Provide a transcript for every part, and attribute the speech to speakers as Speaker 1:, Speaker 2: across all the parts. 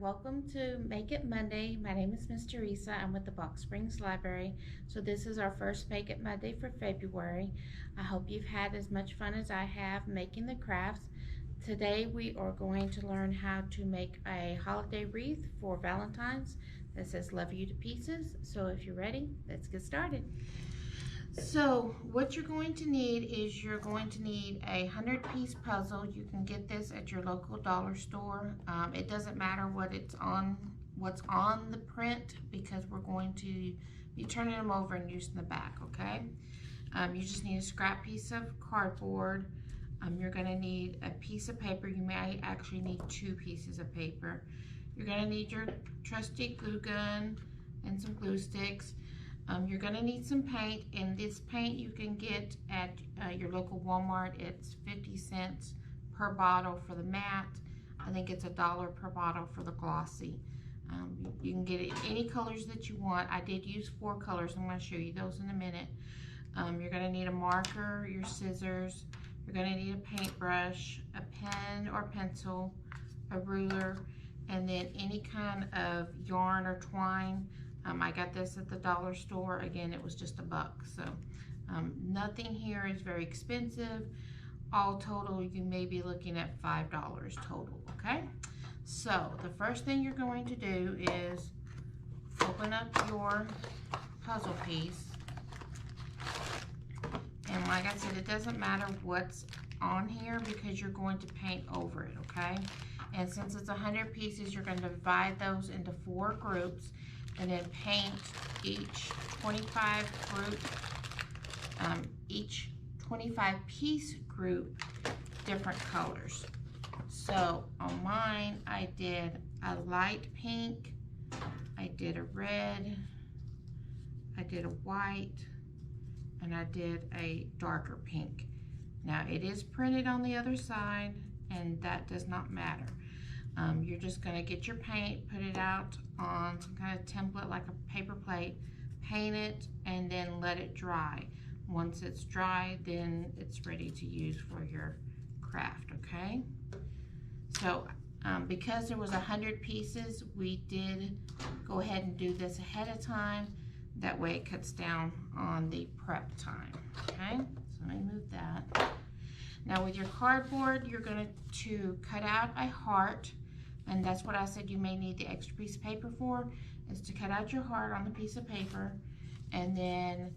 Speaker 1: Welcome to Make It Monday. My name is Miss Teresa. I'm with the Box Springs Library. So this is our first Make It Monday for February. I hope you've had as much fun as I have making the crafts. Today we are going to learn how to make a holiday wreath for Valentine's that says love you to pieces. So if you're ready, let's get started. So what you're going to need is you're going to need a 100-piece puzzle. You can get this at your local dollar store. It doesn't matter what's on the print because we're going to be turning them over and using the back, okay? You just need a scrap piece of cardboard. You're going to need a piece of paper. You may actually need 2 pieces of paper. You're going to need your trusty glue gun and some glue sticks. You're going to need some paint, and this paint you can get at your local Walmart. It's 50 cents per bottle for the matte. I think it's $1 per bottle for the glossy. You can get it any colors that you want. I did use 4 colors. I'm going to show you those in a minute. You're going to need a marker, your scissors. You're going to need a paintbrush, a pen or pencil, a ruler, and then any kind of yarn or twine. I got this at the dollar store. Again, it was just $1. So nothing here is very expensive. All total, you may be looking at $5 total, okay? So the first thing you're going to do is open up your puzzle piece. And like I said, it doesn't matter what's on here because you're going to paint over it, okay? And since it's 100 pieces, you're going to divide those into 4 groups and then paint each 25 piece group different colors. So on mine, I did a light pink, I did a red, I did a white, and I did a darker pink. Now it is printed on the other side, and that does not matter. You're just going to get your paint, put it out on some kind of template like a paper plate, paint it, and then let it dry. Once it's dry, then it's ready to use for your craft, okay? So because there was 100 pieces, we did go ahead and do this ahead of time. That way it cuts down on the prep time, okay? So let me move that. Now with your cardboard, you're going to cut out a heart, and that's what I said you may need the extra piece of paper for, is to cut out your heart on the piece of paper. And then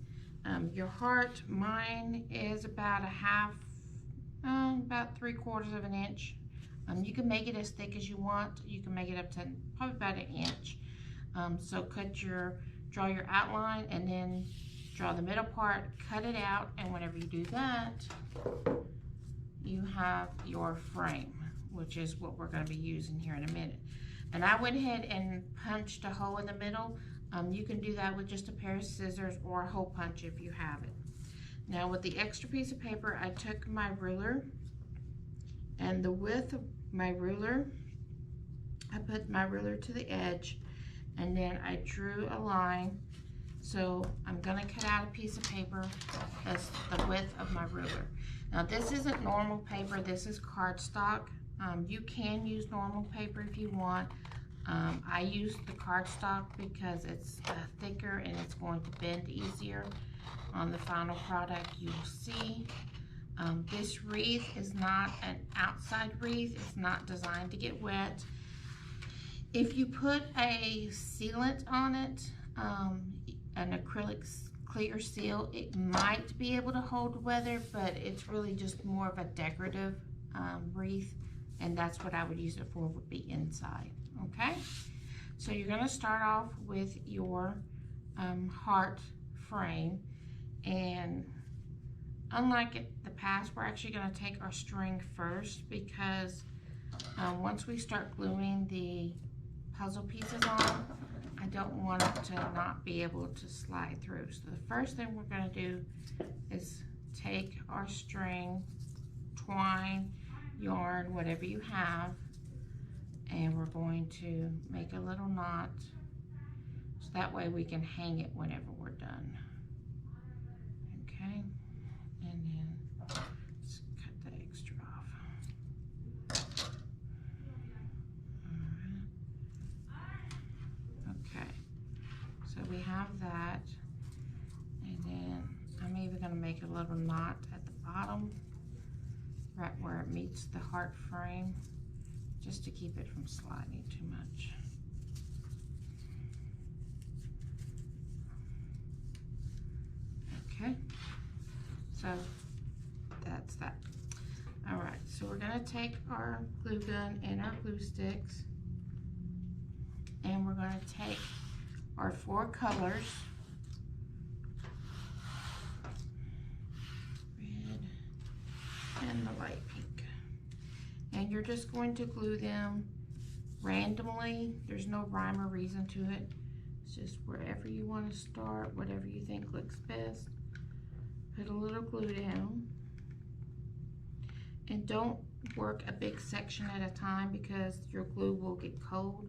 Speaker 1: your heart, mine is about about 3/4 of an inch. You can make it as thick as you want. You can make it up to probably about an inch. So draw your outline and then draw the middle part, cut it out, and whenever you do that, you have your frame, which is what we're going to be using here in a minute. And I went ahead and punched a hole in the middle. You can do that with just a pair of scissors or a hole punch if you have it. Now with the extra piece of paper, I took my ruler, and the width of my ruler, I put my ruler to the edge, and then I drew a line. So I'm going to cut out a piece of paper that's the width of my ruler. Now this isn't normal paper, this is cardstock. You can use normal paper if you want. I use the cardstock because it's thicker and it's going to bend easier on the final product. You'll see this wreath is not an outside wreath. It's not designed to get wet. If you put a sealant on it, an acrylic clear seal, it might be able to hold weather, but it's really just more of a decorative wreath, and that's what I would use it for, would be inside, okay? So you're going to start off with your heart frame, and unlike the past, we're actually going to take our string first because once we start gluing the puzzle pieces on, I don't want it to not be able to slide through. So the first thing we're going to do is take our string, twine, yarn, whatever you have, and we're going to make a little knot so that way we can hang it whenever we're done. Okay, and then let's cut the extra off. All right. make a little knot at the bottom, right where it meets the heart frame, just to keep it from sliding too much. Okay, so that's that. All right, so we're gonna take our glue gun and our glue sticks, and we're gonna take our 4 colors, red and the light pink, and you're just going to glue them randomly. There's no rhyme or reason to it. It's just wherever you want to start, whatever you think looks best. Put a little glue down, and don't work a big section at a time because your glue will get cold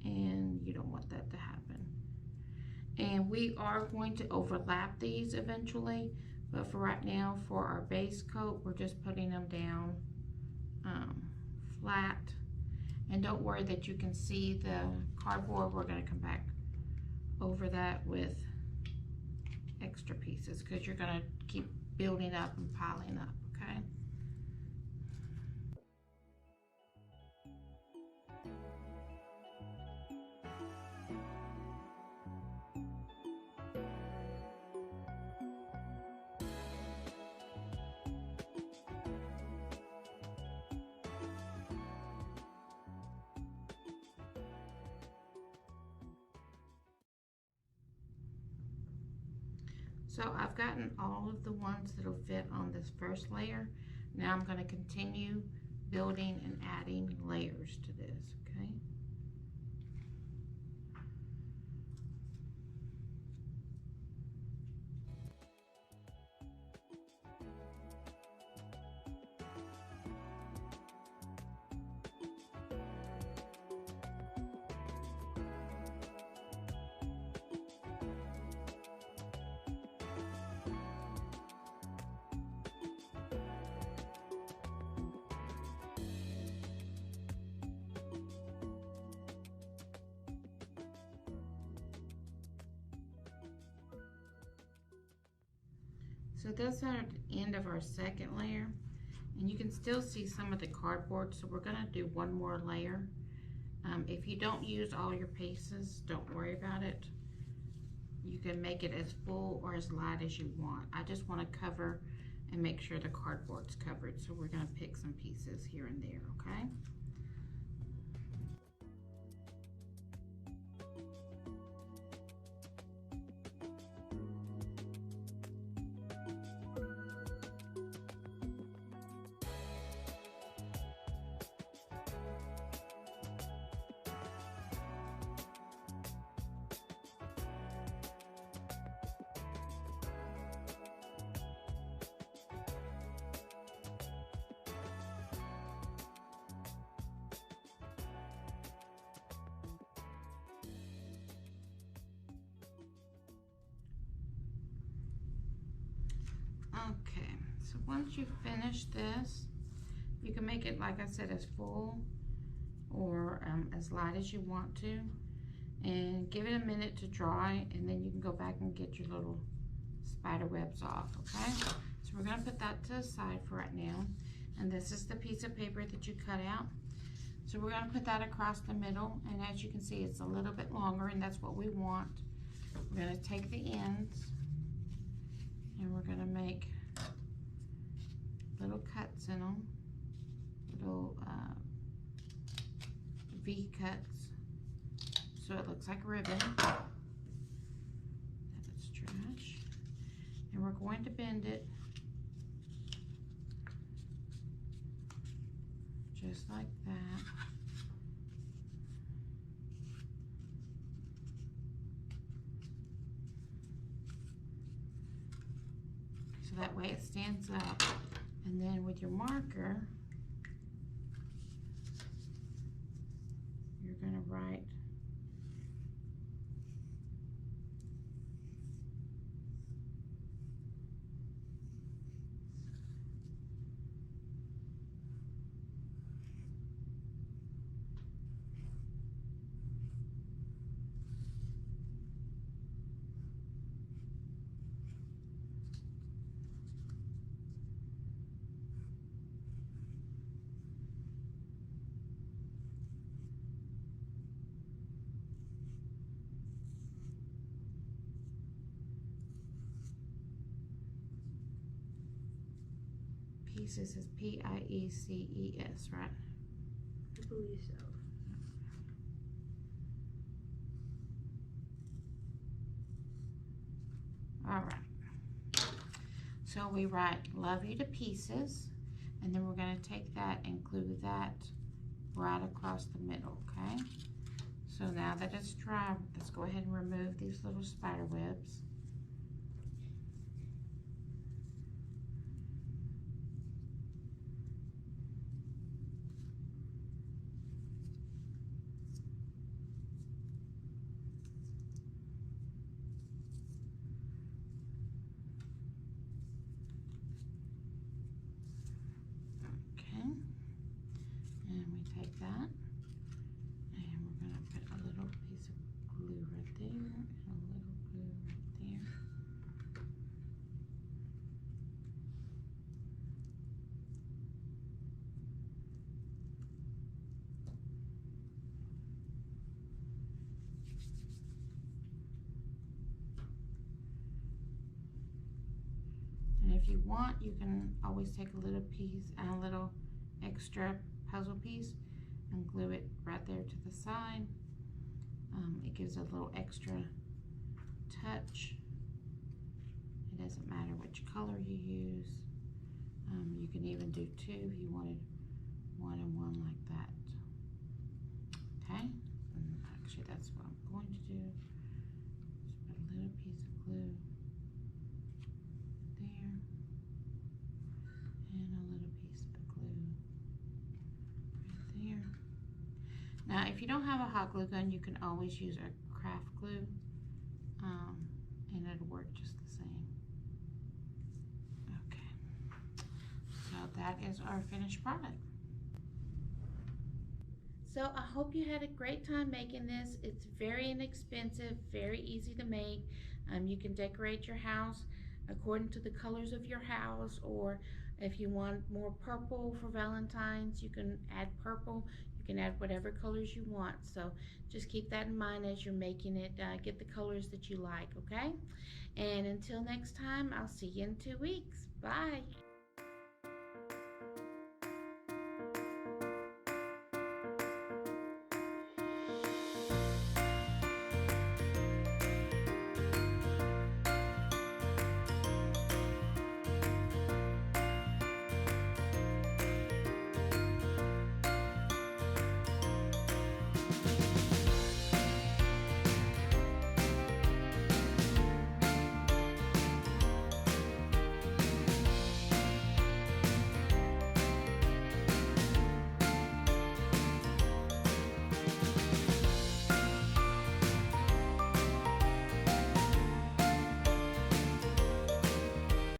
Speaker 1: and you don't want that to happen. And we are going to overlap these eventually, but for right now, for our base coat, we're just putting them down flat. And don't worry that you can see the cardboard. We're going to come back over that with extra pieces because you're going to keep building up and piling up, okay? So I've gotten all of the ones that'll fit on this first layer. Now I'm going to continue building and adding layers to this, okay? So that's our end of our second layer, and you can still see some of the cardboard, so we're gonna do one more layer. If you don't use all your pieces, don't worry about it. You can make it as full or as light as you want. I just wanna cover and make sure the cardboard's covered, so we're gonna pick some pieces here and there, okay? Okay, so once you finish this, you can make it, like I said, as full or as light as you want to, and give it a minute to dry, and then you can go back and get your little spider webs off, okay? So we're gonna put that to the side for right now, and this is the piece of paper that you cut out. So we're gonna put that across the middle, and as you can see, it's a little bit longer, and that's what we want. We're gonna take the ends, and we're gonna make little cuts in them, little V cuts, so it looks like ribbon. That's trash. And we're going to bend it just like that. So that way it stands up. And then with your marker, you're going to write Pieces is P-I-E-C-E-S, right?
Speaker 2: I believe so.
Speaker 1: All right. So we write love you to pieces, and then we're going to take that and glue that right across the middle, okay? So now that it's dry, let's go ahead and remove these little spider webs. Okay, and we take that and we're going to put a little piece of glue right there and a little glue right there. And if you want, you can always take a little piece and a little extra puzzle piece and glue it right there to the side. It gives a little extra touch. It doesn't matter which color you use. You can even do two if you wanted one and one like that. Okay, and actually that's what I'm going to do. Just put a little piece of glue there and a little piece of glue right there. Now if you don't have a hot glue gun, you can always use a craft glue, and it'll work just the same. Okay, so that is our finished product. So I hope you had a great time making this. It's very inexpensive, very easy to make. You can decorate your house according to the colors of your house, or if you want more purple for Valentine's, you can add purple. You can add whatever colors you want. So just keep that in mind as you're making it. Get the colors that you like, okay? And until next time, I'll see you in 2 weeks. Bye.